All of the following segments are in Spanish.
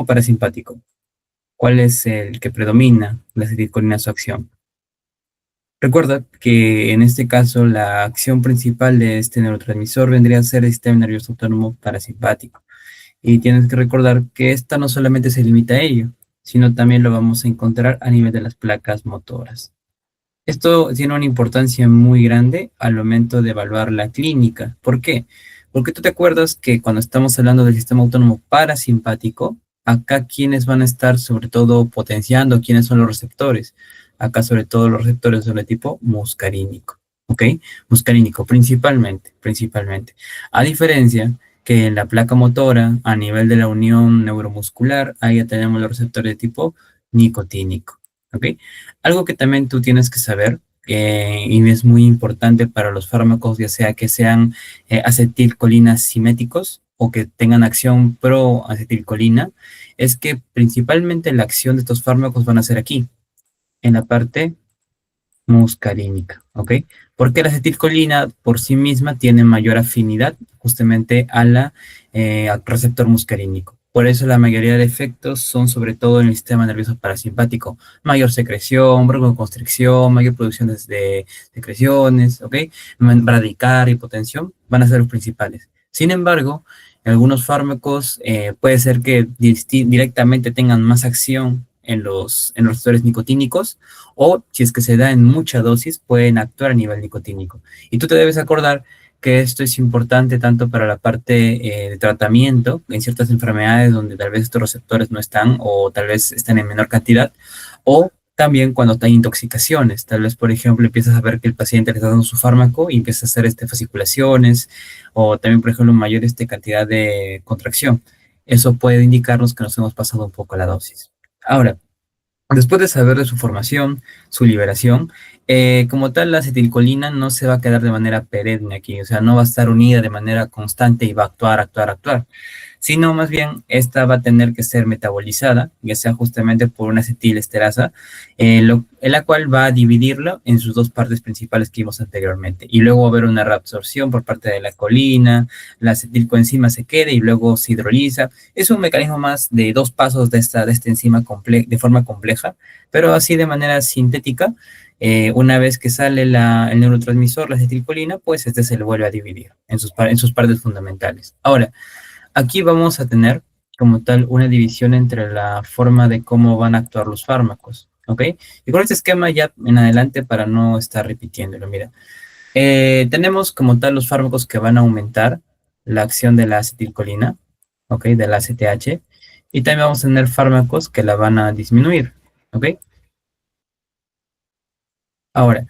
o parasimpático? ¿Cuál es el que predomina la acetilcolina en su acción? Recuerda que en este caso la acción principal de este neurotransmisor vendría a ser el sistema nervioso autónomo parasimpático. Y tienes que recordar que esta no solamente se limita a ello, sino también lo vamos a encontrar a nivel de las placas motoras. Esto tiene una importancia muy grande al momento de evaluar la clínica. ¿Por qué? Porque tú te acuerdas que cuando estamos hablando del sistema autónomo parasimpático, acá quienes van a estar sobre todo potenciando, quiénes son los receptores. Acá sobre todo los receptores son de tipo muscarínico, ¿ok? Muscarínico principalmente. A diferencia que en la placa motora, a nivel de la unión neuromuscular, ahí ya tenemos los receptores de tipo nicotínico, ¿ok? Algo que también tú tienes que saber, y es muy importante para los fármacos, ya sea que sean acetilcolinas siméticos o que tengan acción pro-acetilcolina, es que principalmente la acción de estos fármacos van a ser aquí, en la parte muscarínica, ¿ok? Porque la acetilcolina por sí misma tiene mayor afinidad justamente a al receptor muscarínico. Por eso la mayoría de efectos son sobre todo en el sistema nervioso parasimpático. Mayor secreción, broncoconstricción, mayor producción de secreciones, ¿ok? Bradicardia, hipotensión, van a ser los principales. Sin embargo, algunos fármacos puede ser que directamente tengan más acción en los receptores nicotínicos, o si es que se da en mucha dosis, pueden actuar a nivel nicotínico. Y tú te debes acordar que esto es importante tanto para la parte de tratamiento en ciertas enfermedades donde tal vez estos receptores no están o tal vez están en menor cantidad, o también cuando hay intoxicaciones. Tal vez, por ejemplo, empiezas a ver que el paciente le está dando su fármaco y empieza a hacer fasciculaciones, o también, por ejemplo, mayor cantidad de contracción. Eso puede indicarnos que nos hemos pasado un poco la dosis. Ahora, después de saber de su formación, su liberación, como tal, la acetilcolina no se va a quedar de manera perenne aquí, o sea, no va a estar unida de manera constante y va a actuar, sino más bien esta va a tener que ser metabolizada, ya sea justamente por una acetilesterasa, en la cual va a dividirla en sus dos partes principales que vimos anteriormente, y luego va a haber una reabsorción por parte de la colina, la acetilcoenzima se queda y luego se hidroliza. Es un mecanismo más de dos pasos de esta enzima de forma compleja, pero así de manera sintética. Una vez que sale el neurotransmisor, la acetilcolina, pues se le vuelve a dividir en sus partes fundamentales. Ahora, aquí vamos a tener como tal una división entre la forma de cómo van a actuar los fármacos, ¿ok? Y con este esquema ya en adelante para no estar repitiéndolo, mira. Tenemos como tal los fármacos que van a aumentar la acción de la acetilcolina, ¿ok? De la ACTH. Y también vamos a tener fármacos que la van a disminuir, ¿ok? Ahora,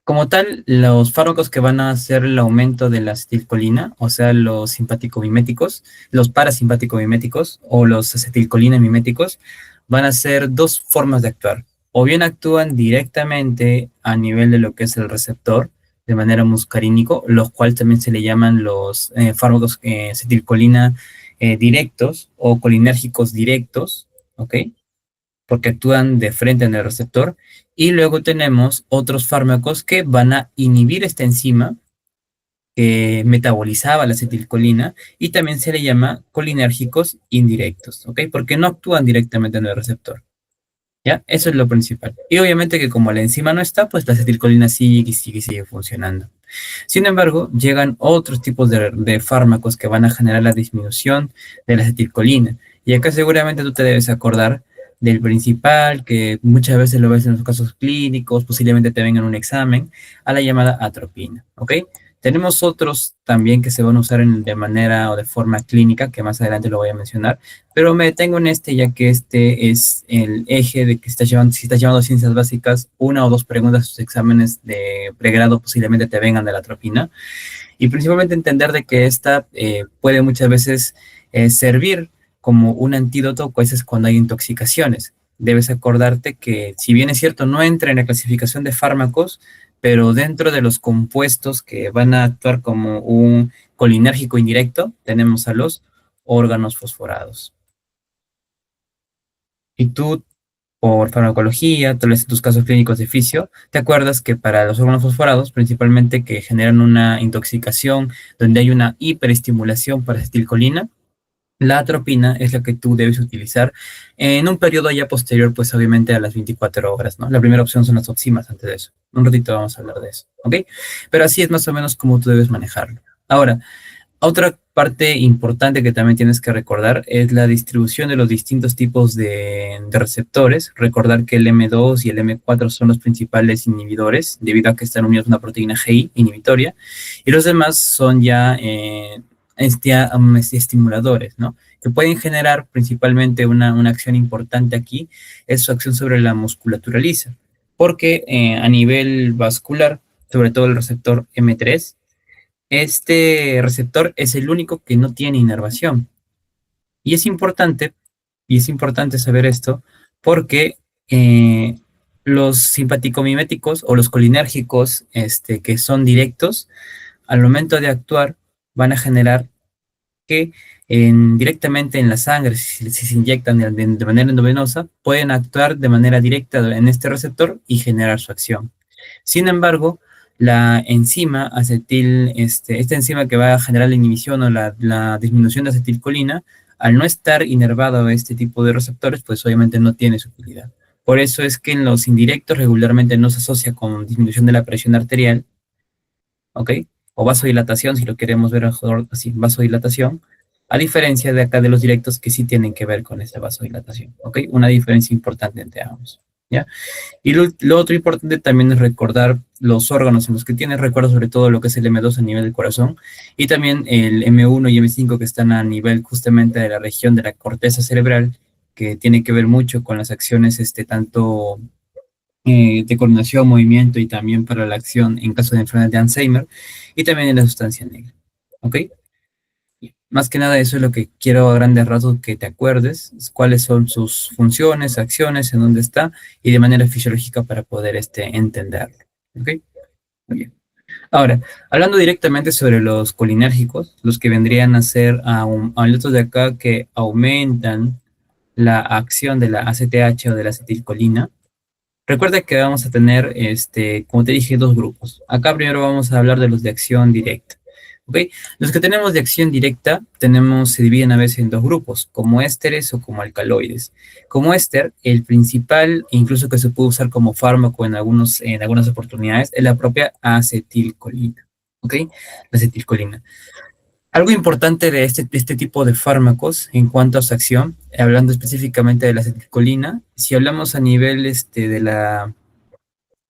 como tal, los fármacos que van a hacer el aumento de la acetilcolina, o sea, los simpático-miméticos, los parasimpático-miméticos o los acetilcolina-miméticos, van a ser dos formas de actuar. O bien actúan directamente a nivel de lo que es el receptor, de manera muscarínico, los cuales también se le llaman los fármacos acetilcolina directos o colinérgicos directos, ¿ok? Porque actúan de frente en el receptor. Y luego tenemos otros fármacos que van a inhibir esta enzima que metabolizaba la acetilcolina y también se le llama colinérgicos indirectos, ¿ok? Porque no actúan directamente en el receptor, ¿ya? Eso es lo principal. Y obviamente que como la enzima no está, pues la acetilcolina sigue funcionando. Sin embargo, llegan otros tipos de fármacos que van a generar la disminución de la acetilcolina. Y acá seguramente tú te debes acordar del principal, que muchas veces lo ves en los casos clínicos, posiblemente te vengan un examen, a la llamada atropina, ¿ok? Tenemos otros también que se van a usar de manera o de forma clínica, que más adelante lo voy a mencionar, pero me detengo en ya que este es el eje de que si estás llevando ciencias básicas, una o dos preguntas, sus exámenes de pregrado posiblemente te vengan de la atropina, y principalmente entender de que esta puede muchas veces servir como un antídoto, pues es cuando hay intoxicaciones. Debes acordarte que, si bien es cierto, no entra en la clasificación de fármacos, pero dentro de los compuestos que van a actuar como un colinérgico indirecto, tenemos a los órganos fosforados. Y tú, por farmacología, tal vez en tus casos clínicos de fisio, te acuerdas que para los órganos fosforados, principalmente que generan una intoxicación donde hay una hiperestimulación para acetilcolina, La atropina es la que tú debes utilizar en un periodo ya posterior, pues obviamente a las 24 horas, ¿no? La primera opción son las oximas antes de eso. Un ratito vamos a hablar de eso, ¿ok? Pero así es más o menos como tú debes manejarlo. Ahora, otra parte importante que también tienes que recordar es la distribución de los distintos tipos de receptores. Recordar que el M2 y el M4 son los principales inhibidores, debido a que están unidos a una proteína GI inhibitoria, y los demás son ya estimuladores, ¿no? Que pueden generar principalmente una acción importante aquí, es su acción sobre la musculatura lisa, porque a nivel vascular, sobre todo el receptor M3, este receptor es el único que no tiene inervación. Y es importante, y es importante saber esto, porque eh, los simpaticomiméticos o los colinérgicos que son directos, al momento de actuar, van a generar que directamente en la sangre, si se inyectan de manera endovenosa, pueden actuar de manera directa en este receptor y generar su acción. Sin embargo, la enzima acetil, esta enzima que va a generar la inhibición o la disminución de acetilcolina, al no estar inervado a este tipo de receptores, pues obviamente no tiene su utilidad. Por eso es que en los indirectos regularmente no se asocia con disminución de la presión arterial, ¿ok? O vasodilatación, si lo queremos ver mejor así, vasodilatación, a diferencia de acá de los directos que sí tienen que ver con esa vasodilatación, ¿ok? Una diferencia importante entre ambos, ¿ya? Y lo otro importante también es recordar los órganos en los que tiene, recuerda sobre todo lo que es el M2 a nivel del corazón y también el M1 y M5 que están a nivel justamente de la región de la corteza cerebral, que tiene que ver mucho con las acciones tanto de coordinación, movimiento y también para la acción en caso de enfermedad de Alzheimer y también en la sustancia negra. ¿Ok? Más que nada eso es lo que quiero a grandes rasgos que te acuerdes, cuáles son sus funciones, acciones, en dónde está y de manera fisiológica para poder entenderlo. ¿Ok? Muy bien. Ahora, hablando directamente sobre los colinérgicos, los que vendrían a ser amuletos de acá que aumentan la acción de la ACTH o de la acetilcolina. Recuerda que vamos a tener, como te dije, dos grupos. Acá primero vamos a hablar de los de acción directa. ¿Ok? Los que tenemos de acción directa se dividen a veces en dos grupos, como ésteres o como alcaloides. Como éster, el principal, e incluso que se puede usar como fármaco en algunas oportunidades, es la propia acetilcolina. ¿Ok? La acetilcolina. Algo importante de este tipo de fármacos en cuanto a su acción, hablando específicamente de la acetilcolina, si hablamos a nivel de la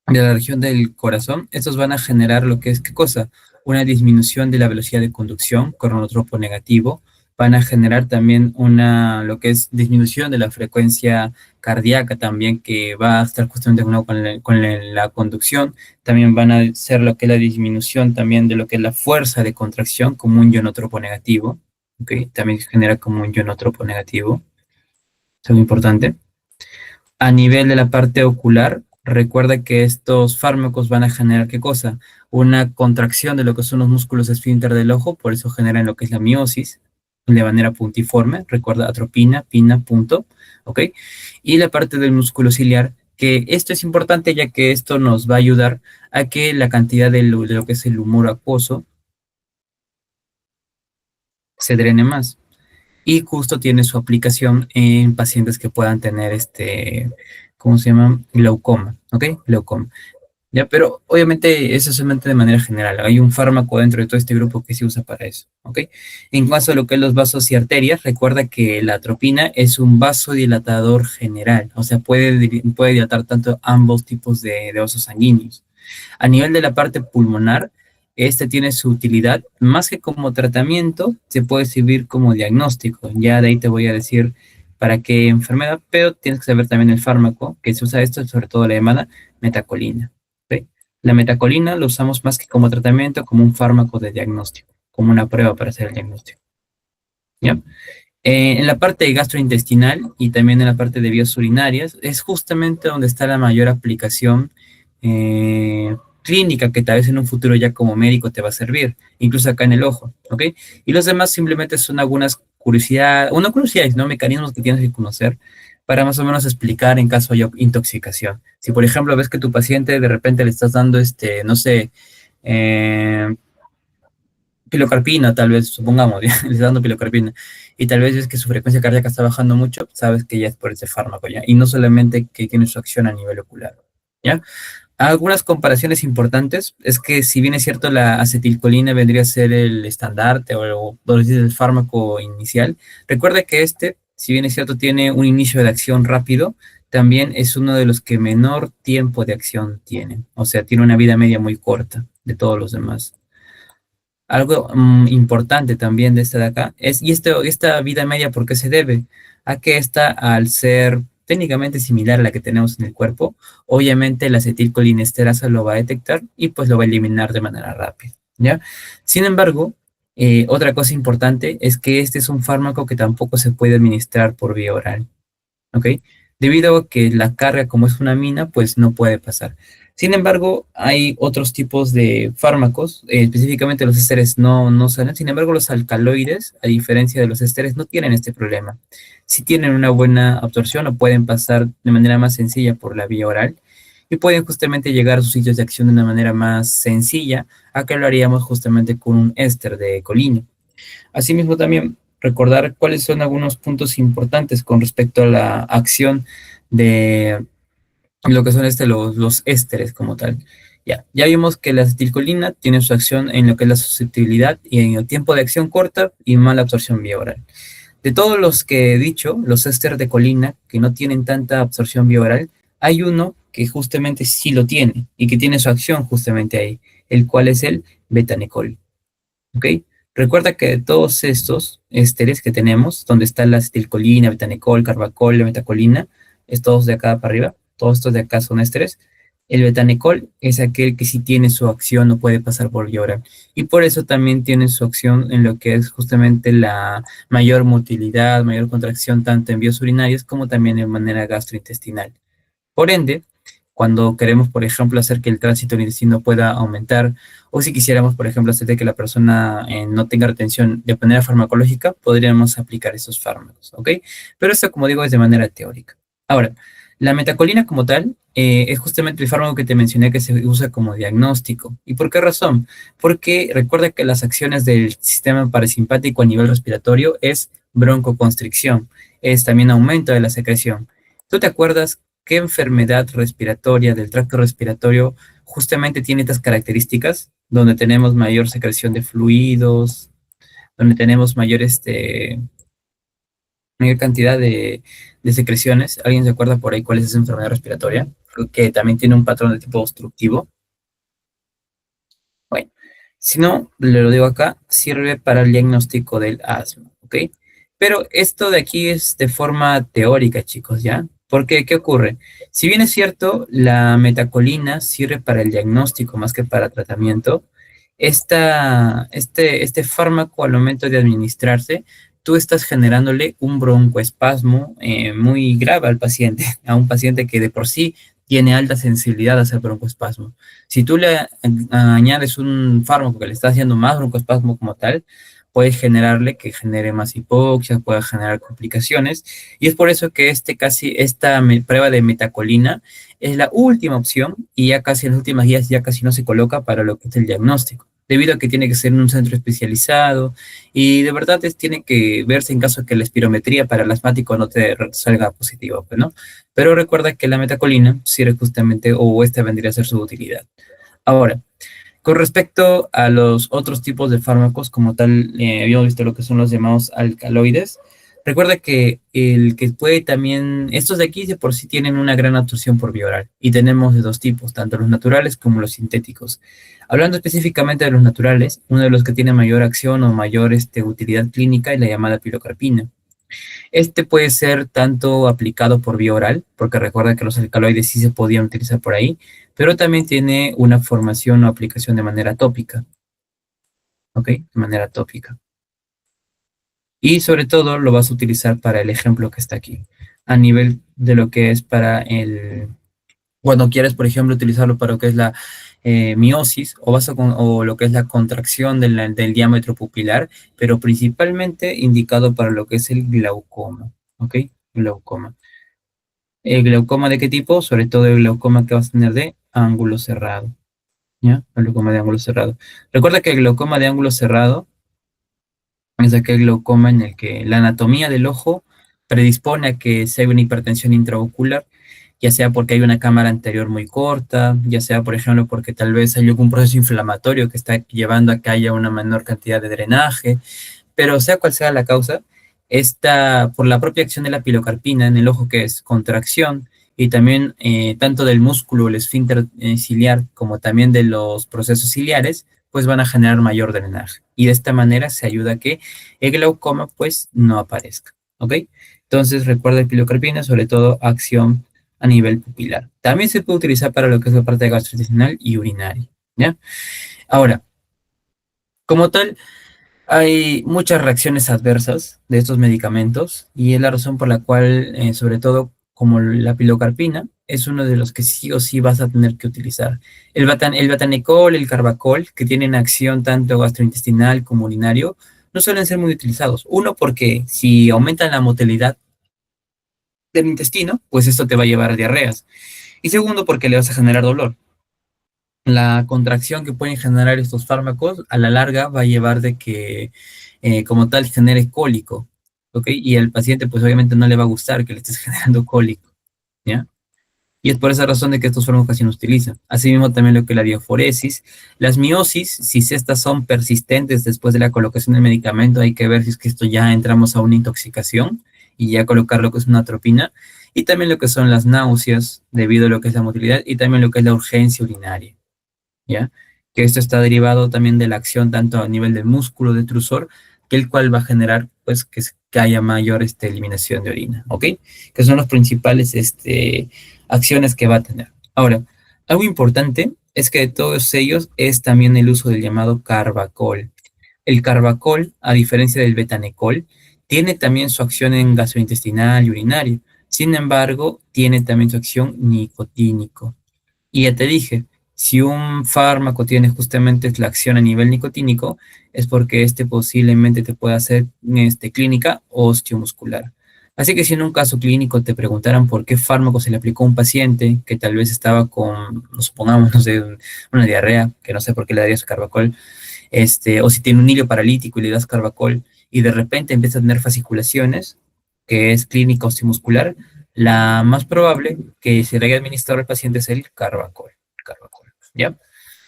región del corazón, estos van a generar lo que es, ¿qué cosa? Una disminución de la velocidad de conducción, cronotropo negativo, van a generar también lo que es disminución de la frecuencia cardíaca también, que va a estar justamente con la conducción, también van a ser lo que es la disminución también de lo que es la fuerza de contracción, como un ionotropo negativo, ¿ok? También se genera como un ionotropo negativo, es muy importante. A nivel de la parte ocular, recuerda que estos fármacos van a generar ¿qué cosa? Una contracción de lo que son los músculos esfínter del ojo, por eso generan lo que es la miosis de manera puntiforme, recuerda atropina, pina, punto, ¿ok? Y la parte del músculo ciliar, que esto es importante ya que esto nos va a ayudar a que la cantidad de lo que es el humor acuoso se drene más. Y justo tiene su aplicación en pacientes que puedan tener ¿cómo se llama? Glaucoma, ¿ok? Glaucoma. Ya, pero obviamente eso es solamente de manera general. Hay un fármaco dentro de todo este grupo que se usa para eso, ¿ok? En cuanto a lo que es los vasos y arterias, recuerda que la atropina es un vasodilatador general, o sea, puede dilatar tanto ambos tipos de vasos sanguíneos. A nivel de la parte pulmonar, este tiene su utilidad, más que como tratamiento, se puede servir como diagnóstico. Ya de ahí te voy a decir para qué enfermedad, pero tienes que saber también el fármaco que se usa esto, sobre todo la llamada metacolina. ¿Ok? La metacolina lo usamos más que como tratamiento, como un fármaco de diagnóstico, como una prueba para hacer el diagnóstico. ¿Ya? En la parte gastrointestinal y también en la parte de vías urinarias es justamente donde está la mayor aplicación clínica que tal vez en un futuro ya como médico te va a servir, incluso acá en el ojo, ¿ok? Y los demás simplemente son algunas curiosidades, o no curiosidades, ¿no? Mecanismos que tienes que conocer para más o menos explicar en caso de intoxicación. Si por ejemplo ves que tu paciente de repente le estás dando, no sé, eh, pilocarpina, tal vez, supongamos, ya, le está dando pilocarpina, y tal vez es que su frecuencia cardíaca está bajando mucho, sabes que ya es por ese fármaco, ¿ya? Y no solamente que tiene su acción a nivel ocular, ¿ya? Algunas comparaciones importantes es que si bien es cierto la acetilcolina vendría a ser el estandarte o por decir, el fármaco inicial, recuerda que este, si bien es cierto, tiene un inicio de acción rápido, también es uno de los que menor tiempo de acción tiene, o sea, tiene una vida media muy corta de todos los demás. Algo importante también de esta de acá es, y esta vida media, ¿por qué se debe? A que esta, al ser técnicamente similar a la que tenemos en el cuerpo, obviamente la acetilcolinesterasa lo va a detectar y pues lo va a eliminar de manera rápida, ¿ya? Sin embargo, otra cosa importante es que este es un fármaco que tampoco se puede administrar por vía oral. ¿Ok? Debido a que la carga, como es una mina, pues no puede pasar. Sin embargo, hay otros tipos de fármacos, específicamente los ésteres no salen. Sin embargo, los alcaloides, a diferencia de los ésteres, no tienen este problema. Si tienen una buena absorción, o pueden pasar de manera más sencilla por la vía oral y pueden justamente llegar a sus sitios de acción de una manera más sencilla a que lo haríamos justamente con un éster de colina. Asimismo, también recordar cuáles son algunos puntos importantes con respecto a la acción de lo que son los ésteres como tal. Ya vimos que la acetilcolina tiene su acción en lo que es la susceptibilidad y en el tiempo de acción corta y mala absorción vía oral. De todos los que he dicho, los ésteres de colina que no tienen tanta absorción vía oral, hay uno que justamente sí lo tiene y que tiene su acción justamente ahí, el cual es el betanecol. ¿Ok? Recuerda que de todos estos ésteres que tenemos, donde está la acetilcolina, betanecol, carbacol, la metacolina, es todos de acá para arriba, todos estos de acá son ésteres. El betanecol es aquel que sí tiene su acción, no puede pasar por vía oral. Y por eso también tiene su acción en lo que es justamente la mayor motilidad, mayor contracción, tanto en vías urinarias como también de manera gastrointestinal. Por ende, cuando queremos, por ejemplo, hacer que el tránsito del intestino pueda aumentar, o si quisiéramos, por ejemplo, hacer de que la persona no tenga retención de manera farmacológica, podríamos aplicar esos fármacos, ¿ok? Pero esto, como digo, es de manera teórica. Ahora, la metacolina como tal es justamente el fármaco que te mencioné que se usa como diagnóstico. ¿Y por qué razón? Porque recuerda que las acciones del sistema parasimpático a nivel respiratorio es broncoconstricción, es también aumento de la secreción. ¿Tú te acuerdas qué enfermedad respiratoria del tracto respiratorio justamente tiene estas características? Donde tenemos mayor secreción de fluidos, donde tenemos mayor cantidad de secreciones. ¿Alguien se acuerda por ahí cuál es esa enfermedad respiratoria? Que también tiene un patrón de tipo obstructivo. Bueno, si no, le lo digo acá, sirve para el diagnóstico del asma, ¿ok? Pero esto de aquí es de forma teórica, chicos, ¿ya? Porque, ¿qué ocurre? Si bien es cierto, la metacolina sirve para el diagnóstico más que para tratamiento, este fármaco al momento de administrarse, tú estás generándole un broncoespasmo muy grave al paciente, a un paciente que de por sí tiene alta sensibilidad a hacer broncoespasmo. Si tú le añades un fármaco que le está haciendo más broncoespasmo como tal, puede generarle que genere más hipoxia, puede generar complicaciones, y es por eso que esta prueba de metacolina es la última opción y ya casi en las últimas guías ya casi no se coloca para lo que es el diagnóstico, debido a que tiene que ser en un centro especializado y de verdad tiene que verse en caso que la espirometría para el asmático no te salga positivo, pues, ¿no? Pero recuerda que la metacolina sirve justamente, o esta vendría a ser su utilidad. Ahora, con respecto a los otros tipos de fármacos, como tal, habíamos visto lo que son los llamados alcaloides. Recuerda que el que puede también, estos de aquí de por sí tienen una gran absorción por vía oral y tenemos de dos tipos, tanto los naturales como los sintéticos. Hablando específicamente de los naturales, uno de los que tiene mayor acción o mayor utilidad clínica es la llamada pilocarpina. Este puede ser tanto aplicado por vía oral, porque recuerda que los alcaloides sí se podían utilizar por ahí, pero también tiene una formación o aplicación de manera tópica, ¿ok? De manera tópica. Y sobre todo lo vas a utilizar para el ejemplo que está aquí, a nivel de lo que es para cuando quieres, por ejemplo, utilizarlo para lo que es la miosis o lo que es la contracción del diámetro pupilar, pero principalmente indicado para lo que es el glaucoma, ¿ok? Glaucoma. ¿El glaucoma de qué tipo? Sobre todo el glaucoma que vas a tener de ángulo cerrado. ¿ya? El glaucoma de ángulo cerrado. Recuerda que el glaucoma de ángulo cerrado es aquel glaucoma en el que la anatomía del ojo predispone a que se haga una hipertensión intraocular, ya sea porque hay una cámara anterior muy corta, ya sea, por ejemplo, porque tal vez hay algún proceso inflamatorio que está llevando a que haya una menor cantidad de drenaje, pero sea cual sea la causa, esta, por la propia acción de la pilocarpina en el ojo, que es contracción, y también tanto del músculo, el esfínter ciliar, como también de los procesos ciliares, pues van a generar mayor drenaje. Y de esta manera se ayuda a que el glaucoma pues no aparezca, ¿ok? Entonces recuerda el pilocarpina, sobre todo acción a nivel pupilar. También se puede utilizar para lo que es la parte gastrointestinal y urinaria, ¿ya? Ahora, como tal, hay muchas reacciones adversas de estos medicamentos y es la razón por la cual, sobre todo como la pilocarpina, es uno de los que sí o sí vas a tener que utilizar. El betanicol, el carbacol, que tienen acción tanto gastrointestinal como urinario, no suelen ser muy utilizados. Uno, porque si aumentan la motilidad del intestino, pues esto te va a llevar a diarreas. Y segundo, porque le vas a generar dolor. La contracción que pueden generar estos fármacos a la larga va a llevar de que como tal genere cólico, ¿ok? Y el paciente pues obviamente no le va a gustar que le estés generando cólico, ¿ya? Y es por esa razón de que estos fármacos casi no se utilizan. Asimismo también lo que es la diaforesis. Las miosis, si estas son persistentes después de la colocación del medicamento, hay que ver si es que esto ya entramos a una intoxicación y ya colocar lo que es una atropina. Y también lo que son las náuseas debido a lo que es la motilidad y también lo que es la urgencia urinaria. ¿Ya? Que esto está derivado también de la acción tanto a nivel del músculo detrusor, que el cual va a generar, pues, que haya mayor eliminación de orina, ¿ok? Que son las principales acciones que va a tener. Ahora, algo importante es que de todos ellos es también el uso del llamado carbacol. El carbacol, a diferencia del betanecol, tiene también su acción en gastrointestinal y urinario. Sin embargo, tiene también su acción nicotínico. Y ya te dije, si un fármaco tiene justamente la acción a nivel nicotínico, es porque este posiblemente te pueda hacer clínica osteomuscular. Así que si en un caso clínico te preguntaran por qué fármaco se le aplicó a un paciente que tal vez estaba con, supongamos, no sé, una diarrea, que no sé por qué le darías carbacol, o si tiene un hilo paralítico y le das carbacol y de repente empieza a tener fasciculaciones, que es clínica osteomuscular, la más probable que se le haya administrado al paciente es el carbacol, ¿ya?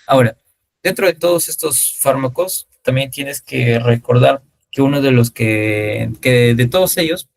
Ahora, dentro de todos estos fármacos, también tienes que recordar que uno de los que de todos ellos,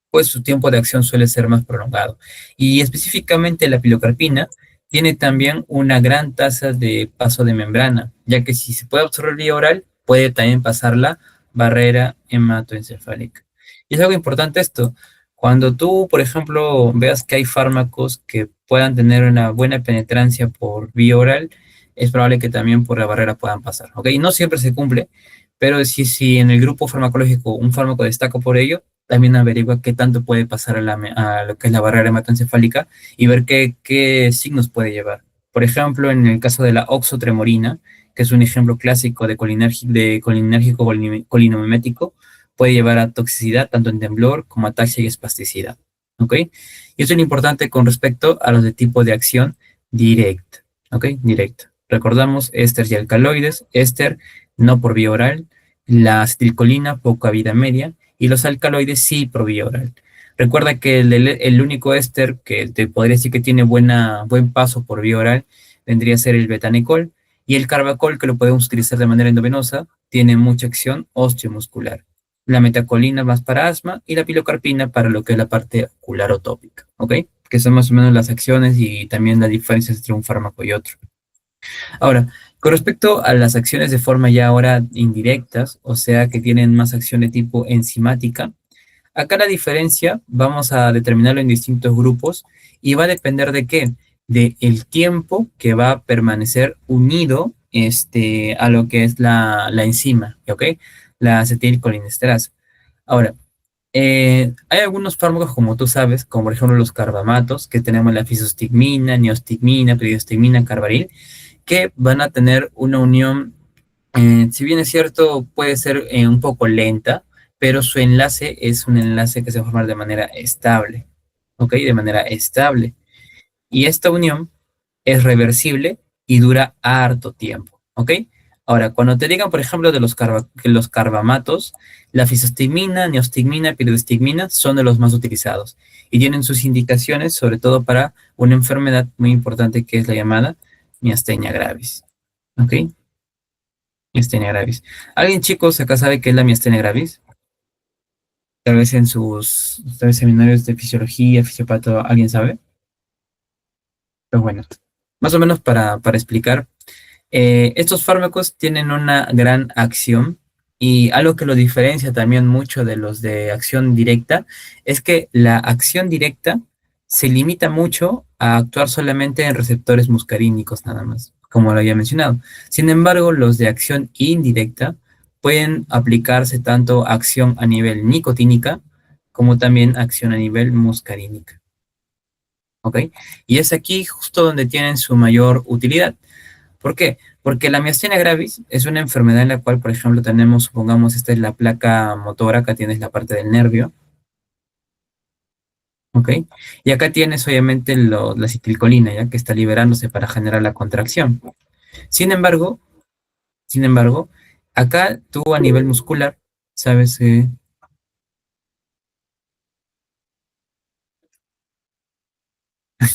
pues su tiempo de acción suele ser más prolongado. Y específicamente la pilocarpina tiene también una gran tasa de paso de membrana, ya que si se puede absorber vía oral, puede también pasar la barrera hematoencefálica. Y es algo importante esto. Cuando tú, por ejemplo, veas que hay fármacos que puedan tener una buena penetrancia por vía oral, es probable que también por la barrera puedan pasar, ¿ok? No siempre se cumple, pero si en el grupo farmacológico un fármaco destaca por ello, también averigua qué tanto puede pasar a lo que es la barrera hematoencefálica y ver qué signos puede llevar. Por ejemplo, en el caso de la oxotremorina, que es un ejemplo clásico de colinérgico colinamimético, puede llevar a toxicidad tanto en temblor como ataxia y espasticidad. ¿Ok? Y eso es lo importante con respecto a los de tipo de acción directa. ¿Ok? Directa. Recordamos éster y alcaloides, éster no por vía oral, la acetilcolina poca vida media y los alcaloides sí por vía oral. Recuerda que el único éster que te podría decir que tiene buen paso por vía oral vendría a ser el betanecol y el carbacol, que lo podemos utilizar de manera endovenosa, tiene mucha acción osteomuscular. La metacolina más para asma y la pilocarpina para lo que es la parte ocular o tópica, ¿ok? Que son más o menos las acciones y también las diferencias entre un fármaco y otro. Ahora, con respecto a las acciones de forma ya ahora indirectas, o sea, que tienen más acción de tipo enzimática, acá la diferencia vamos a determinarlo en distintos grupos y va a depender de qué, de el tiempo que va a permanecer unido a lo que es la enzima, ¿ok? La acetilcolinesterasa. Ahora, hay algunos fármacos, como tú sabes, como por ejemplo los carbamatos, que tenemos la fisostigmina, neostigmina, peridostigmina, carbaril, que van a tener una unión, si bien es cierto, puede ser un poco lenta, pero su enlace es un enlace que se va a formar de manera estable, ¿ok? De manera estable. Y esta unión es reversible y dura harto tiempo, ¿ok? Ahora, cuando te digan, por ejemplo, de que los carbamatos, la fisostigmina, neostigmina, piridostigmina son de los más utilizados y tienen sus indicaciones, sobre todo para una enfermedad muy importante que es la llamada miastenia gravis, ¿ok? Miastenia gravis. ¿Alguien, chicos, acá sabe qué es la miastenia gravis? Tal vez en sus tal vez seminarios de fisiología, fisiopato, ¿alguien sabe? Pues bueno, más o menos para explicar. Estos fármacos tienen una gran acción y algo que lo diferencia también mucho de los de acción directa es que la acción directa se limita mucho a actuar solamente en receptores muscarínicos nada más, como lo había mencionado. Sin embargo, los de acción indirecta pueden aplicarse tanto acción a nivel nicotínica como también acción a nivel muscarínica. ¿Ok? Y es aquí justo donde tienen su mayor utilidad. ¿Por qué? Porque la miastenia gravis es una enfermedad en la cual, por ejemplo, tenemos, supongamos, esta es la placa motora, acá tienes la parte del nervio, ¿ok? Y acá tienes, obviamente, la acetilcolina, ¿ya? Que está liberándose para generar la contracción. Sin embargo, sin embargo, acá tú a nivel muscular, sabes,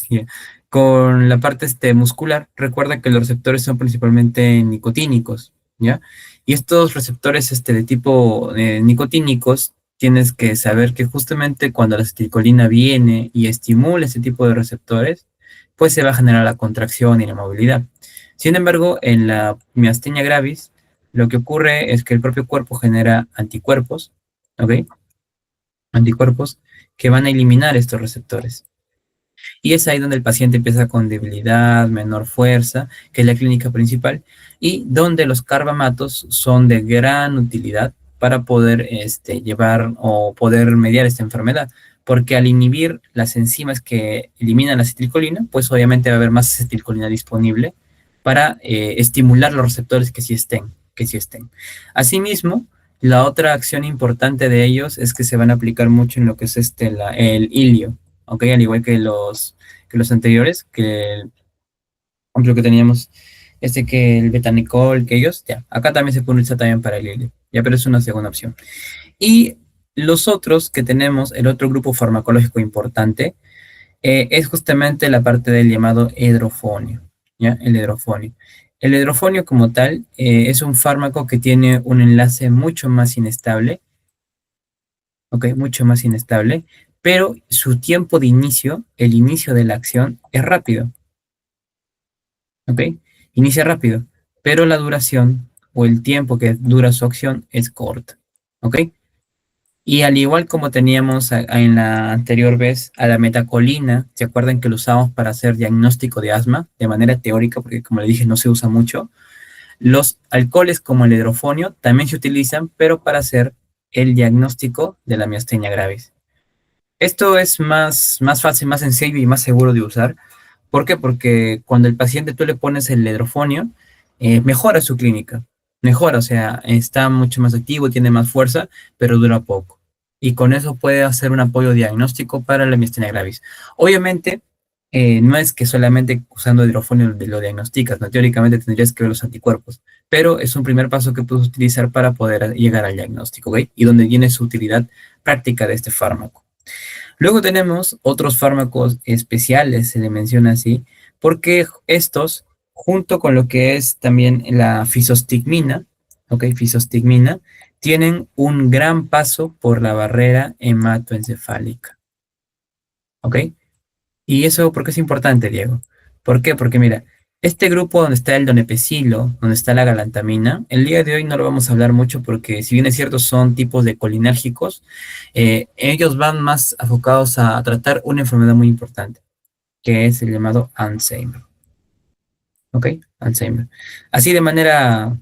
ya. Con la parte muscular, recuerda que los receptores son principalmente nicotínicos, ¿ya? Y estos receptores de tipo nicotínicos, tienes que saber que justamente cuando la acetilcolina viene y estimula ese tipo de receptores, pues se va a generar la contracción y la movilidad. Sin embargo, en la miastenia gravis, lo que ocurre es que el propio cuerpo genera anticuerpos, ¿ok? Anticuerpos que van a eliminar estos receptores. Y es ahí donde el paciente empieza con debilidad, menor fuerza, que es la clínica principal, y donde los carbamatos son de gran utilidad para poder llevar o poder mediar esta enfermedad. Porque al inhibir las enzimas que eliminan la acetilcolina, pues obviamente va a haber más acetilcolina disponible para estimular los receptores que sí estén. Asimismo, la otra acción importante de ellos es que se van a aplicar mucho en lo que es el ilio, ¿ok? Al igual que los anteriores, por ejemplo, que teníamos que el betanicol, que ellos, ya, acá también se puede utilizar también para el ilio, ya, pero es una segunda opción. Y los otros que tenemos, el otro grupo farmacológico importante, es justamente la parte del llamado hidrofonio, ¿ya? El hidrofonio. El hidrofonio como tal es un fármaco que tiene un enlace mucho más inestable, ¿ok? Mucho más inestable, pero su tiempo de inicio, el inicio de la acción, es rápido, ¿ok? Inicia rápido, pero la duración o el tiempo que dura su acción es corta, ¿ok? Y al igual como teníamos en la anterior vez a la metacolina, ¿se acuerdan que lo usamos para hacer diagnóstico de asma de manera teórica? Porque como le dije, no se usa mucho. Los alcoholes como el hidrofonio también se utilizan, pero para hacer el diagnóstico de la miastenia gravis. Esto es más fácil, más sencillo y más seguro de usar. ¿Por qué? Porque cuando el paciente tú le pones el hidrofonio, mejora su clínica. Mejora, o sea, está mucho más activo, tiene más fuerza, pero dura poco. Y con eso puede hacer un apoyo diagnóstico para la miastenia gravis. Obviamente, no es que solamente usando hidrofonio lo diagnosticas, ¿no? Teóricamente tendrías que ver los anticuerpos, pero es un primer paso que puedes utilizar para poder llegar al diagnóstico, ¿ok? Y donde viene su utilidad práctica de este fármaco. Luego tenemos otros fármacos especiales, se le menciona así, porque estos, junto con lo que es también la fisostigmina, ¿ok? Fisostigmina, tienen un gran paso por la barrera hematoencefálica, ¿ok? ¿Y eso por qué es importante, Diego? ¿Por qué? Porque mira, este grupo donde está el donepezilo, donde está la galantamina, el día de hoy no lo vamos a hablar mucho porque si bien es cierto son tipos de colinérgicos, ellos van más enfocados a tratar una enfermedad muy importante, que es el llamado Alzheimer. ¿Ok? Alzheimer. Así de manera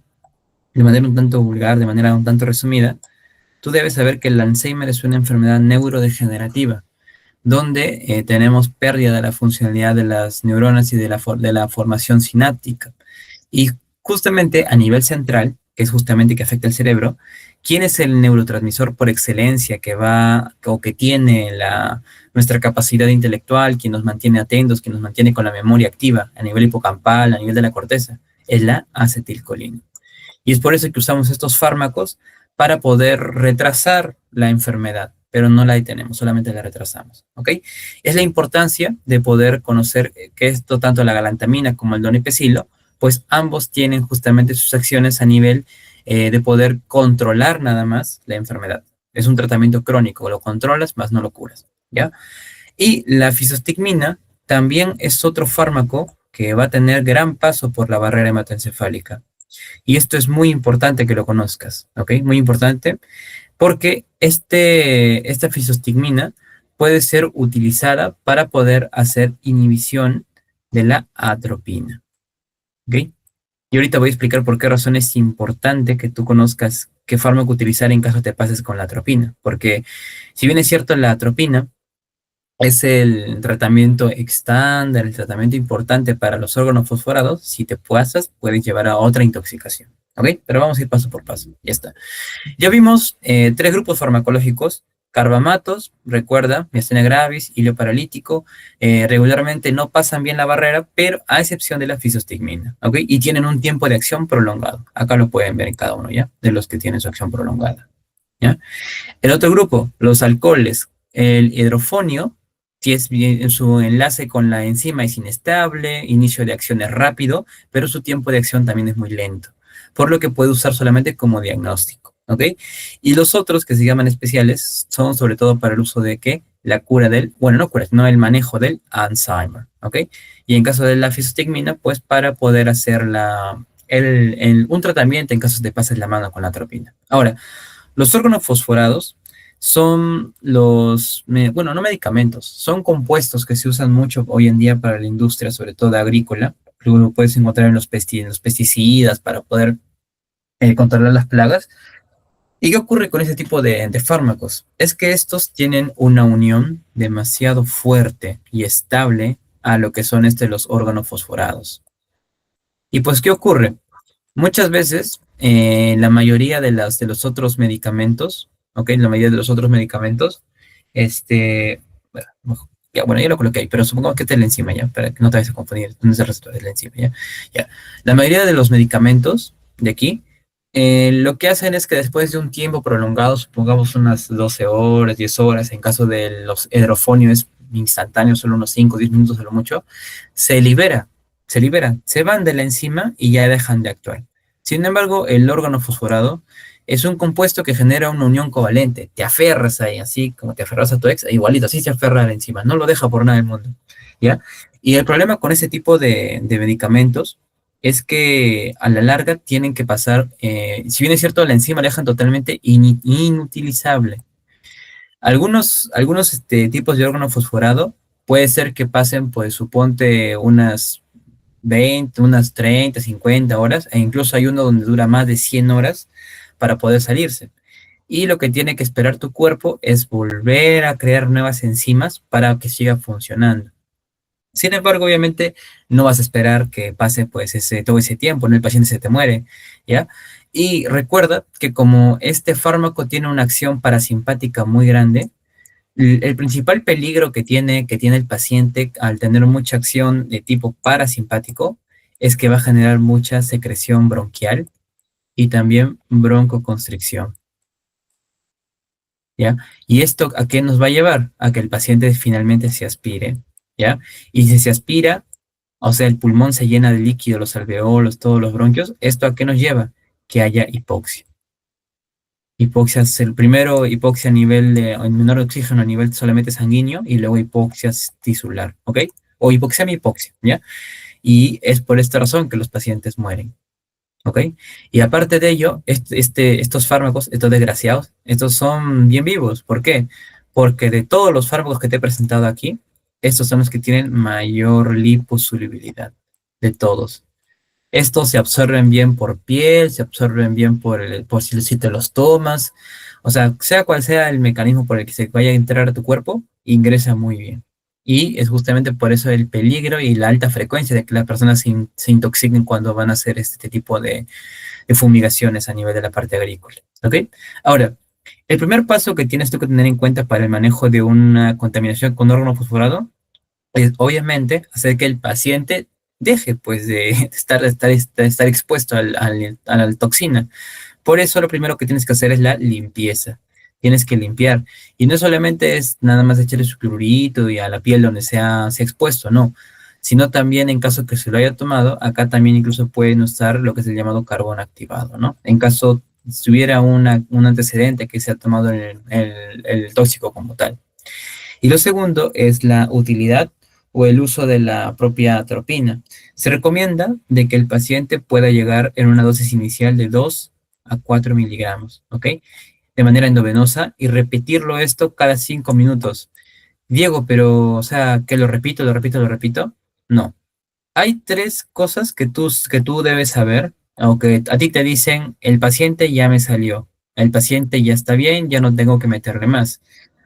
un tanto vulgar, de manera un tanto resumida, tú debes saber que el Alzheimer es una enfermedad neurodegenerativa donde tenemos pérdida de la funcionalidad de las neuronas y de la formación sináptica. Y justamente a nivel central, que es justamente que afecta el cerebro, ¿Quién es el neurotransmisor por excelencia que va o que tiene nuestra capacidad intelectual, quien nos mantiene atentos, quien nos mantiene con la memoria activa a nivel hipocampal, a nivel de la corteza? Es la acetilcolina. Y es por eso que usamos estos fármacos para poder retrasar la enfermedad, pero no la detenemos, solamente la retrasamos, ¿ok? Es la importancia de poder conocer que esto, tanto la galantamina como el donepezilo, pues ambos tienen justamente sus acciones a nivel de poder controlar nada más la enfermedad. Es un tratamiento crónico, lo controlas, más no lo curas, ¿ya? Y la fisostigmina también es otro fármaco que va a tener gran paso por la barrera hematoencefálica. Y esto es muy importante que lo conozcas, ¿ok? Muy importante, porque esta fisostigmina puede ser utilizada para poder hacer inhibición de la atropina, ¿ok? Y ahorita voy a explicar por qué razón es importante que tú conozcas qué fármaco utilizar en caso te pases con la atropina, porque si bien es cierto la atropina es el tratamiento estándar, el tratamiento importante para los órganos fosforados, si te pasas puedes llevar a otra intoxicación, ¿ok? Pero vamos a ir paso por paso, ya está. Ya vimos tres grupos farmacológicos: carbamatos, recuerda, miastenia gravis, hilo paralítico, regularmente no pasan bien la barrera, pero a excepción de la fisostigmina, ¿ok? Y tienen un tiempo de acción prolongado. Acá lo pueden ver en cada uno, ¿ya? De los que tienen su acción prolongada, ¿ya? El otro grupo, los alcoholes, el hidrofonio, si es bien, su enlace con la enzima es inestable, inicio de acción es rápido, pero su tiempo de acción también es muy lento, por lo que puede usar solamente como diagnóstico, ¿ok? Y los otros que se llaman especiales son sobre todo para el uso de ¿qué? La cura del, bueno, no cura, sino el manejo del Alzheimer, ¿ok? Y en caso de la fisostigmina, pues para poder hacer un tratamiento en caso de pases la mano con la atropina. Ahora, los órganos fosforados son bueno, no medicamentos, son compuestos que se usan mucho hoy en día para la industria, sobre todo agrícola. Luego lo puedes encontrar en en los pesticidas para poder controlar las plagas. ¿Y qué ocurre con ese tipo de fármacos? Es que estos tienen una unión demasiado fuerte y estable a lo que son los órganos fosforados. ¿Y pues qué ocurre? Muchas veces, la mayoría de los otros medicamentos, ¿ok? La mayoría de los otros medicamentos, bueno, ya, bueno, ya lo coloqué ahí, pero supongamos que está en la enzima, ¿ya? Para que no te vayas a confundir, no es el receptor, es la enzima, ¿ya? Ya. La mayoría de los medicamentos de aquí, lo que hacen es que después de un tiempo prolongado, supongamos unas 12 horas, 10 horas, en caso de los hidrofonios es instantáneo, solo unos 5 o 10 minutos a lo mucho, se libera, se van de la enzima y ya dejan de actuar. Sin embargo, el órgano fosforado es un compuesto que genera una unión covalente. Te aferras ahí, así como te aferras a tu ex, igualito, así se aferra a la enzima, no lo deja por nada del mundo, ¿ya? Y el problema con ese tipo de medicamentos es que a la larga tienen que pasar, si bien es cierto, la enzima la dejan totalmente inutilizable. Algunos tipos de órgano fosforado puede ser que pasen, pues suponte unas 20, unas 30, 50 horas, e incluso hay uno donde dura más de 100 horas para poder salirse. Y lo que tiene que esperar tu cuerpo es volver a crear nuevas enzimas para que siga funcionando. Sin embargo, obviamente, no vas a esperar que pase pues todo ese tiempo, ¿no? El paciente se te muere, ¿ya? Y recuerda que como este fármaco tiene una acción parasimpática muy grande, el principal peligro que tiene el paciente al tener mucha acción de tipo parasimpático es que va a generar mucha secreción bronquial y también broncoconstricción, ¿ya? ¿Y esto a qué nos va a llevar? A que el paciente finalmente se aspire, ¿ya? Y si se aspira, o sea, el pulmón se llena de líquido, los alveolos, todos los bronquios, ¿esto a qué nos lleva? Que haya hipoxia. Hipoxia es el primero, hipoxia a nivel de menor oxígeno a nivel solamente sanguíneo y luego hipoxia tisular, ¿ok? O hipoxemia hipoxia, ¿ya? Y es por esta razón que los pacientes mueren, ¿ok? Y aparte de ello, estos fármacos, estos desgraciados, estos son bien vivos. ¿Por qué? Porque de todos los fármacos que te he presentado aquí, estos son los que tienen mayor liposolubilidad de todos. Estos se absorben bien por piel, se absorben bien por si te los tomas. O sea cual sea el mecanismo por el que se vaya a entrar a tu cuerpo, ingresa muy bien. Y es justamente por eso el peligro y la alta frecuencia de que las personas se intoxiquen cuando van a hacer este tipo de fumigaciones a nivel de la parte agrícola. ¿Ok? Ahora, el primer paso que tienes tú que tener en cuenta para el manejo de una contaminación con órgano fosforado es obviamente hacer que el paciente deje pues de estar expuesto a la toxina. Por eso lo primero que tienes que hacer es la limpieza. Tienes que limpiar. Y no solamente es nada más echarle su clorito y a la piel donde se ha expuesto, no. Sino también en caso que se lo haya tomado, acá también incluso pueden usar lo que es el llamado carbón activado, ¿no? En caso si hubiera un antecedente que se ha tomado el tóxico como tal. Y lo segundo es la utilidad o el uso de la propia atropina. Se recomienda de que el paciente pueda llegar en una dosis inicial de 2 a 4 miligramos, ¿ok? De manera endovenosa y repetirlo esto cada 5 minutos. Diego, pero, o sea, que lo repito, lo repito, lo repito. No. Hay tres cosas que tú debes saber, aunque a ti te dicen, el paciente ya me salió, el paciente ya está bien, ya no tengo que meterle más.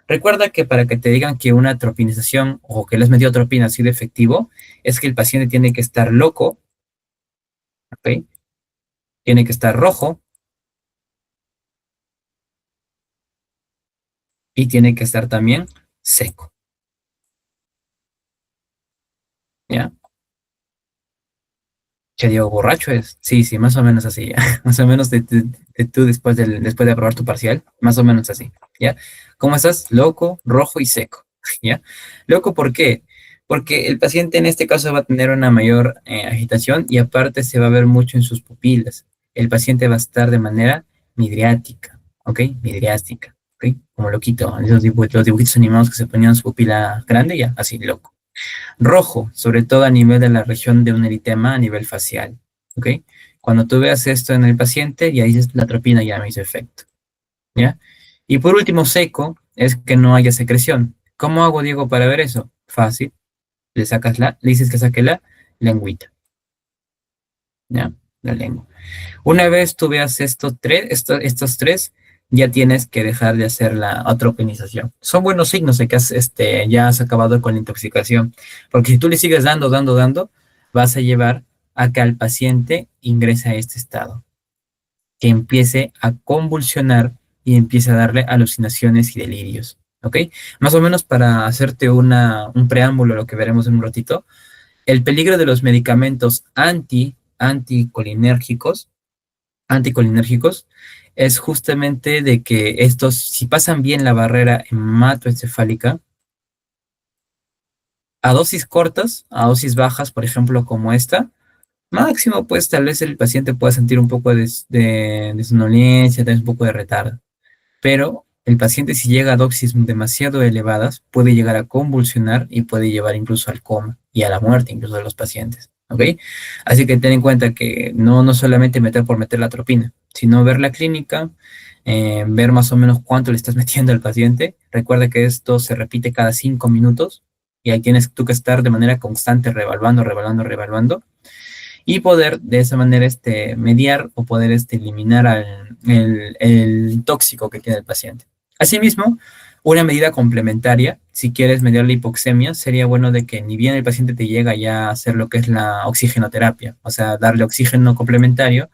Recuerda que para que te digan que una tropinización o que le has metido tropina ha sido efectivo, es que el paciente tiene que estar loco, ¿ok? Tiene que estar rojo y tiene que estar también seco, ¿ya? ¿Qué digo, borracho es? Sí, sí, más o menos así, ¿ya? Más o menos de tú después de aprobar tu parcial, más o menos así, ¿ya? ¿Cómo estás? Loco, rojo y seco, ¿ya? Loco, ¿por qué? Porque el paciente en este caso va a tener una mayor agitación y aparte se va a ver mucho en sus pupilas. El paciente va a estar de manera midriática, ¿ok? Midriástica, ¿ok? Como loquito, los dibujitos animados que se ponían su pupila grande, ya, así, loco. Rojo, sobre todo a nivel de la región de un eritema a nivel facial. ¿Ok? Cuando tú veas esto en el paciente, y ahí la atropina ya me hizo efecto. ¿Ya? Y por último, seco, es que no haya secreción. ¿Cómo hago, Diego, para ver eso? Fácil. Le dices que saque la lengüita. ¿Ya? La lengua. Una vez tú veas estos tres, ya tienes que dejar de hacer la atropinización. Son buenos signos de que ya has acabado con la intoxicación, porque si tú le sigues dando, dando, dando, vas a llevar a que al paciente ingrese a este estado, que empiece a convulsionar y empiece a darle alucinaciones y delirios. ¿Ok? Más o menos para hacerte un preámbulo, lo que veremos en un ratito, el peligro de los medicamentos anticolinérgicos es justamente de que estos, si pasan bien la barrera hematoencefálica, a dosis cortas, a dosis bajas, por ejemplo, como esta, máximo, pues tal vez el paciente pueda sentir un poco de somnolencia, tal vez un poco de retardo. Pero el paciente, si llega a dosis demasiado elevadas, puede llegar a convulsionar y puede llevar incluso al coma y a la muerte incluso de los pacientes. ¿Ok? Así que ten en cuenta que no solamente meter por meter la atropina, sino ver la clínica, ver más o menos cuánto le estás metiendo al paciente. Recuerda que esto se repite cada 5 minutos y ahí tienes tú que estar de manera constante revaluando, revaluando, revaluando y poder de esa manera mediar o poder eliminar el tóxico que tiene el paciente. Asimismo, una medida complementaria, si quieres medir la hipoxemia, sería bueno de que ni bien el paciente te llega ya a hacer lo que es la oxigenoterapia, o sea, darle oxígeno complementario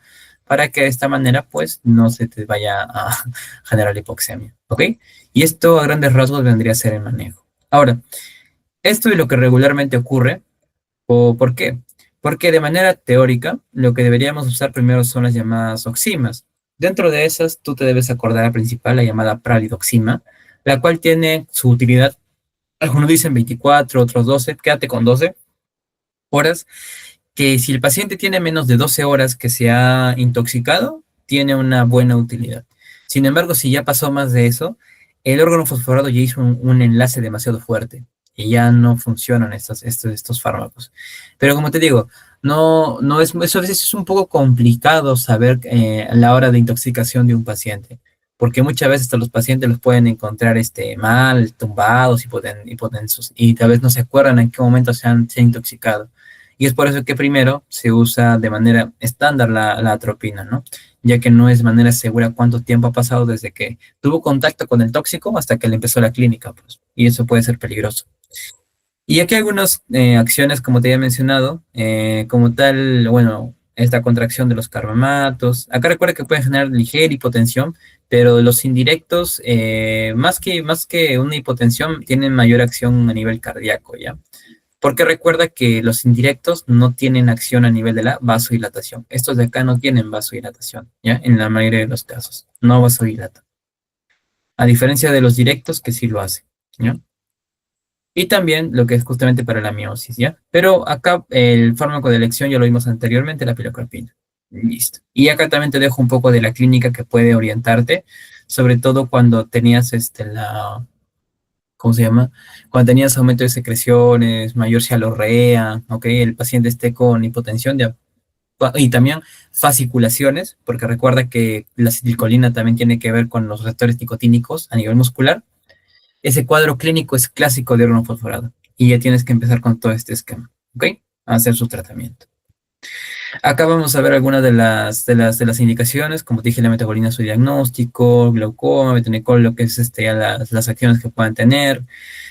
para que de esta manera pues no se te vaya a generar la hipoxemia, ¿ok? Y esto a grandes rasgos vendría a ser el manejo. Ahora, esto es lo que regularmente ocurre. ¿O por qué? Porque de manera teórica, lo que deberíamos usar primero son las llamadas oximas. Dentro de esas, tú te debes acordar la principal, la llamada pralidoxima, la cual tiene su utilidad. Algunos dicen 24, otros 12, quédate con 12 horas, que si el paciente tiene menos de 12 horas que se ha intoxicado, tiene una buena utilidad. Sin embargo, si ya pasó más de eso, el órgano fosforado ya hizo un enlace demasiado fuerte y ya no funcionan estos fármacos. Pero como te digo, no es, eso a veces es un poco complicado saber a la hora de intoxicación de un paciente, porque muchas veces hasta los pacientes los pueden encontrar mal, tumbados, hipotensos, y tal vez no se acuerdan en qué momento se han intoxicado. Y es por eso que primero se usa de manera estándar la atropina, ¿no? Ya que no es de manera segura cuánto tiempo ha pasado desde que tuvo contacto con el tóxico hasta que le empezó la clínica, pues. Y eso puede ser peligroso. Y aquí algunas acciones, como te había mencionado, como tal, bueno, esta contracción de los carbamatos. Acá recuerda que pueden generar ligera hipotensión, pero los indirectos, más que una hipotensión, tienen mayor acción a nivel cardíaco, ¿ya? Porque recuerda que los indirectos no tienen acción a nivel de la vasodilatación. Estos de acá no tienen vasodilatación, ¿ya? En la mayoría de los casos, no vasodilatan. A diferencia de los directos que sí lo hacen, ¿ya? Y también lo que es justamente para la miosis, ¿ya? Pero acá el fármaco de elección ya lo vimos anteriormente, la pilocarpina. Listo. Y acá también te dejo un poco de la clínica que puede orientarte, sobre todo cuando tenías ¿cómo se llama? Cuando tenías aumento de secreciones, mayor cialorrea, ¿ok? El paciente esté con hipotensión y también fasciculaciones, porque recuerda que la acetilcolina también tiene que ver con los receptores nicotínicos a nivel muscular. Ese cuadro clínico es clásico de órgano fosforado y ya tienes que empezar con todo este esquema, ¿ok? A hacer su tratamiento. Acá vamos a ver algunas de las indicaciones, como te dije, la metabolina su diagnóstico, glaucoma, betanecol, lo que es las acciones que puedan tener,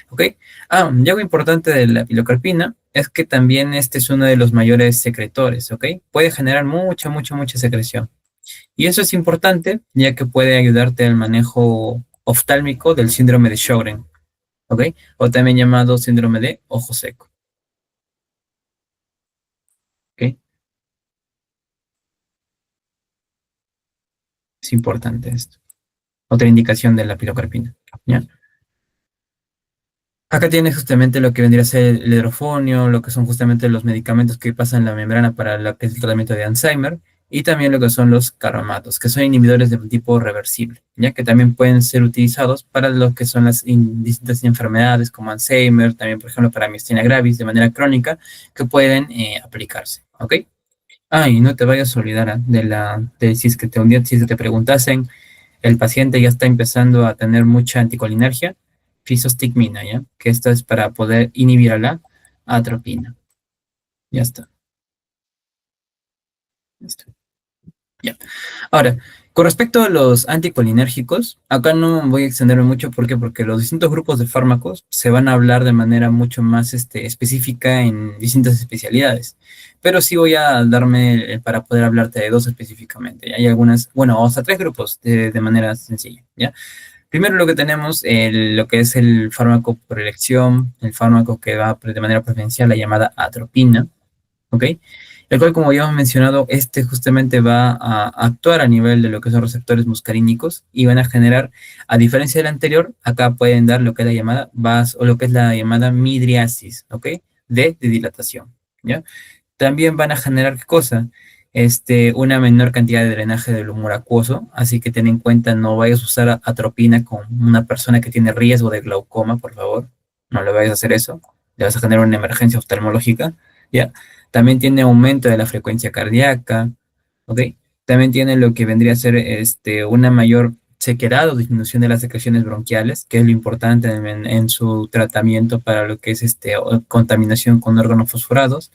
¿ok? Y algo importante de la pilocarpina es que también este es uno de los mayores secretores, ¿ok? Puede generar mucha, mucha, mucha secreción. Y eso es importante, ya que puede ayudarte al manejo oftálmico del síndrome de Sjögren, ¿ok? O también llamado síndrome de ojo seco, ¿ok? Es importante esto. Otra indicación de la pilocarpina, ¿ya? Acá tienes justamente lo que vendría a ser el hidrofonio, lo que son justamente los medicamentos que pasan la membrana para lo que es el tratamiento de Alzheimer, y también lo que son los carbamatos, que son inhibidores de tipo reversible, ya que también pueden ser utilizados para lo que son las distintas enfermedades como Alzheimer, también por ejemplo para miastenia gravis de manera crónica, que pueden aplicarse, ¿ok? Y no te vayas a olvidar si es que un día si te preguntasen, el paciente ya está empezando a tener mucha anticolinergia, fisostigmina, ¿ya? Que esto es para poder inhibir a la atropina. Ya está. Listo. Ya. Ahora, con respecto a los anticolinérgicos, acá no voy a extenderme mucho. ¿Por qué? Porque los distintos grupos de fármacos se van a hablar de manera mucho más específica en distintas especialidades. Pero sí voy a darme para poder hablarte de dos específicamente. Hay algunas, bueno, hasta tres grupos de manera sencilla, ¿ya? Primero lo que tenemos, lo que es el fármaco por elección, el fármaco que va de manera preferencial, la llamada atropina, ¿ok? El cual, como ya hemos mencionado, este justamente va a actuar a nivel de lo que son receptores muscarínicos y van a generar, a diferencia del anterior, acá pueden dar lo que es la llamada o lo que es la llamada midriasis, ¿ok? De dilatación, ¿ya? También van a generar, ¿qué cosa? Una menor cantidad de drenaje del humor acuoso, así que ten en cuenta, no vayas a usar atropina con una persona que tiene riesgo de glaucoma, por favor, no le vayas a hacer eso, le vas a generar una emergencia oftalmológica, ¿ya? También tiene aumento de la frecuencia cardíaca, ¿ok? También tiene lo que vendría a ser una mayor sequedad o disminución de las secreciones bronquiales, que es lo importante en su tratamiento para lo que es contaminación con órganos fosforados.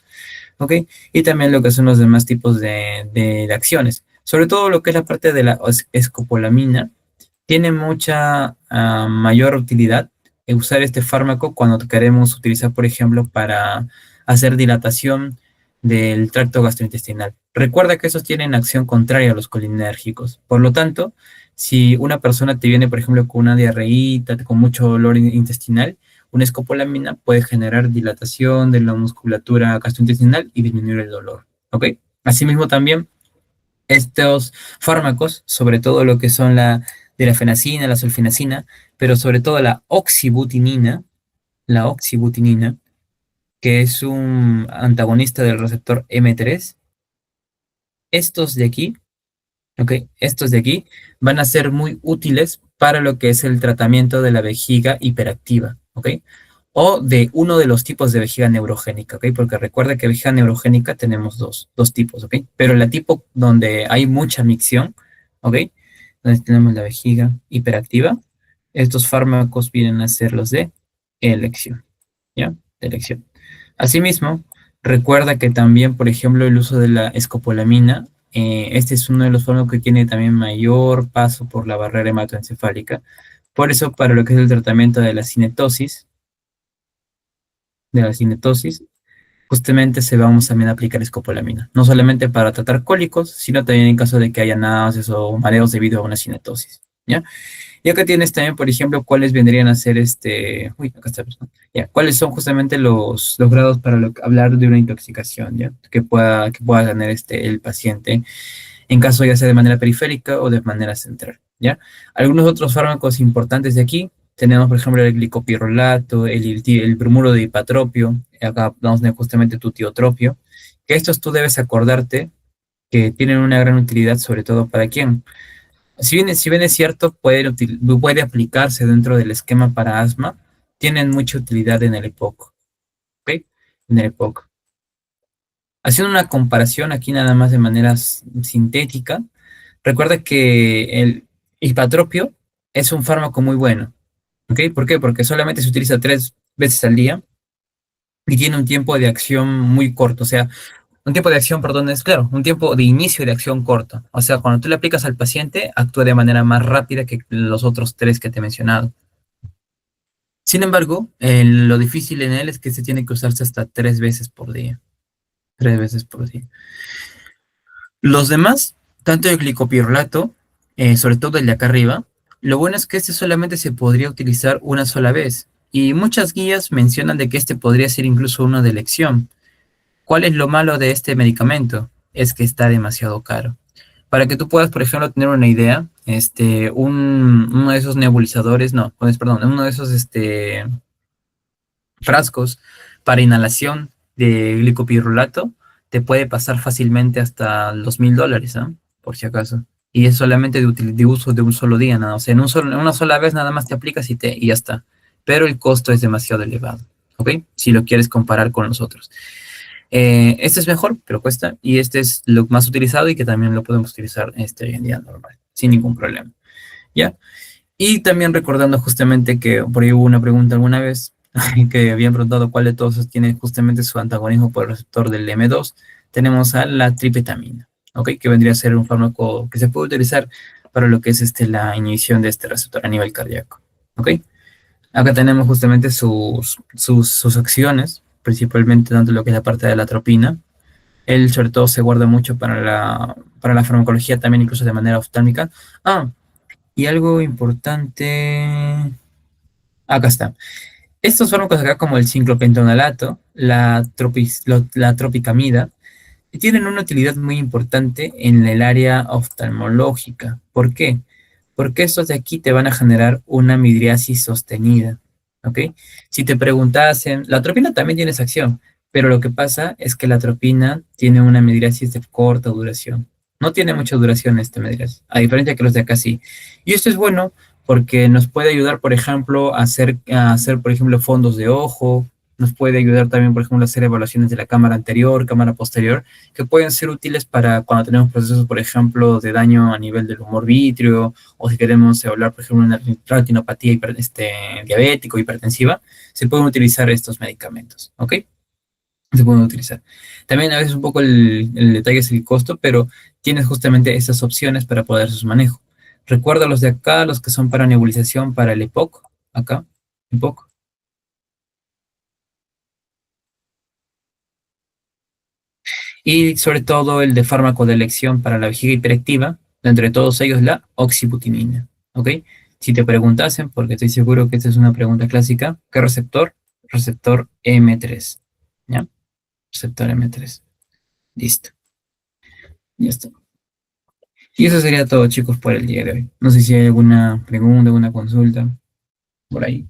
¿Ok? Y también lo que son los demás tipos de acciones. Sobre todo lo que es la parte de la escopolamina, tiene mucha mayor utilidad en usar este fármaco cuando queremos utilizar, por ejemplo, para hacer dilatación del tracto gastrointestinal. Recuerda que esos tienen acción contraria a los colinérgicos. Por lo tanto, si una persona te viene, por ejemplo, con una diarreíta, con mucho dolor intestinal, una escopolamina puede generar dilatación de la musculatura gastrointestinal y disminuir el dolor. ¿Ok? Asimismo, también estos fármacos, sobre todo lo que son la fenacina, la sulfinacina, pero sobre todo la oxibutinina, que es un antagonista del receptor M3, estos de aquí, ¿ok? Estos de aquí van a ser muy útiles para lo que es el tratamiento de la vejiga hiperactiva, ¿ok? O de uno de los tipos de vejiga neurogénica, ¿ok? Porque recuerda que vejiga neurogénica tenemos dos tipos, ¿ok? Pero la tipo donde hay mucha micción, ¿ok? Donde tenemos la vejiga hiperactiva, estos fármacos vienen a ser los de elección, ¿ya? De elección. Asimismo, recuerda que también, por ejemplo, el uso de la escopolamina, este es uno de los fármacos que tiene también mayor paso por la barrera hematoencefálica. Por eso, para lo que es el tratamiento de la cinetosis, de la cinetosis, justamente se vamos también a aplicar escopolamina, no solamente para tratar cólicos, sino también en caso de que haya náuseas o mareos debido a una cinetosis, ¿ya? Y acá tienes también, por ejemplo, cuáles vendrían a ser uy, acá está, perdón. Ya, cuáles son justamente los grados para hablar de una intoxicación, ¿ya? Que pueda tener el paciente en caso ya sea de manera periférica o de manera central, ¿ya? Algunos otros fármacos importantes de aquí, tenemos por ejemplo el glicopirrolato, el bromuro de ipatropio, acá vamos a tener justamente tu tiotropio, que estos tú debes acordarte que tienen una gran utilidad, sobre todo para quién. Si bien es cierto, puede aplicarse dentro del esquema para asma, tienen mucha utilidad en el EPOC, ¿ok? En el EPOC. Haciendo una comparación aquí nada más de manera sintética, recuerda que el hipatropio es un fármaco muy bueno, ¿ok? ¿Por qué? Porque solamente se utiliza 3 veces al día y tiene un tiempo de acción muy corto, o sea, un tiempo de acción, perdón, es claro, un tiempo de inicio de acción corto. O sea, cuando tú le aplicas al paciente, actúa de manera más rápida que los otros 3 que te he mencionado. Sin embargo, lo difícil en él es que se tiene que usarse hasta 3 veces por día. 3 veces por día. Los demás, tanto el glicopirrolato, sobre todo el de acá arriba, lo bueno es que este solamente se podría utilizar una sola vez. Y muchas guías mencionan de que este podría ser incluso uno de elección. ¿Cuál es lo malo de este medicamento? Es que está demasiado caro. Para que tú puedas, por ejemplo, tener una idea, uno de esos nebulizadores, no, perdón, uno de esos frascos para inhalación de glicopirrolato te puede pasar fácilmente hasta los $1000, ¿no? Por si acaso. Y es solamente de uso de un solo día, ¿no? O sea, en una sola vez nada más te aplicas y ya está. Pero el costo es demasiado elevado, ¿ok? Si lo quieres comparar con los otros. Este es mejor, pero cuesta, y este es lo más utilizado y que también lo podemos utilizar hoy en día normal, sin ningún problema, ¿ya? Y también recordando justamente que por ahí hubo una pregunta alguna vez que habían preguntado cuál de todos tiene justamente su antagonismo por el receptor del M2, tenemos a la triptamina, ¿ok? Que vendría a ser un fármaco que se puede utilizar para lo que es la inhibición de este receptor a nivel cardíaco, ¿ok? Acá tenemos justamente sus acciones, principalmente tanto lo que es la parte de la atropina. Él sobre todo se guarda mucho para la farmacología también, incluso de manera oftálmica. Ah, y algo importante, acá está. Estos fármacos acá como el ciclopentonalato, la tropicamida, tienen una utilidad muy importante en el área oftalmológica. ¿Por qué? Porque estos de aquí te van a generar una midriasis sostenida, ¿ok? Si te preguntasen, la atropina también tiene esa acción, pero lo que pasa es que la atropina tiene una midriasis de corta duración. No tiene mucha duración esta midriasis, a diferencia que los de acá sí. Y esto es bueno porque nos puede ayudar, por ejemplo, a hacer, por ejemplo, fondos de ojo, nos puede ayudar también, por ejemplo, a hacer evaluaciones de la cámara anterior, cámara posterior, que pueden ser útiles para cuando tenemos procesos, por ejemplo, de daño a nivel del humor vítreo, o si queremos hablar, por ejemplo, de una retinopatía diabético, hipertensiva, se pueden utilizar estos medicamentos, ¿ok? Se pueden utilizar. También a veces un poco el detalle es el costo, pero tienes justamente estas opciones para poder hacer su manejo. Recuerda los de acá, los que son para nebulización, para el EPOC, acá, EPOC. Y sobre todo el de fármaco de elección para la vejiga hiperactiva, entre todos ellos la oxibutinina, ¿ok? Si te preguntasen, porque estoy seguro que esta es una pregunta clásica, ¿qué receptor? Receptor M3, ¿ya? Receptor M3. Listo, ya está. Y eso sería todo, chicos, por el día de hoy. No sé si hay alguna pregunta, alguna consulta por ahí.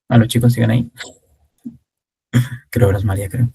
A los chicos sigan ahí. Creo que los María, creo.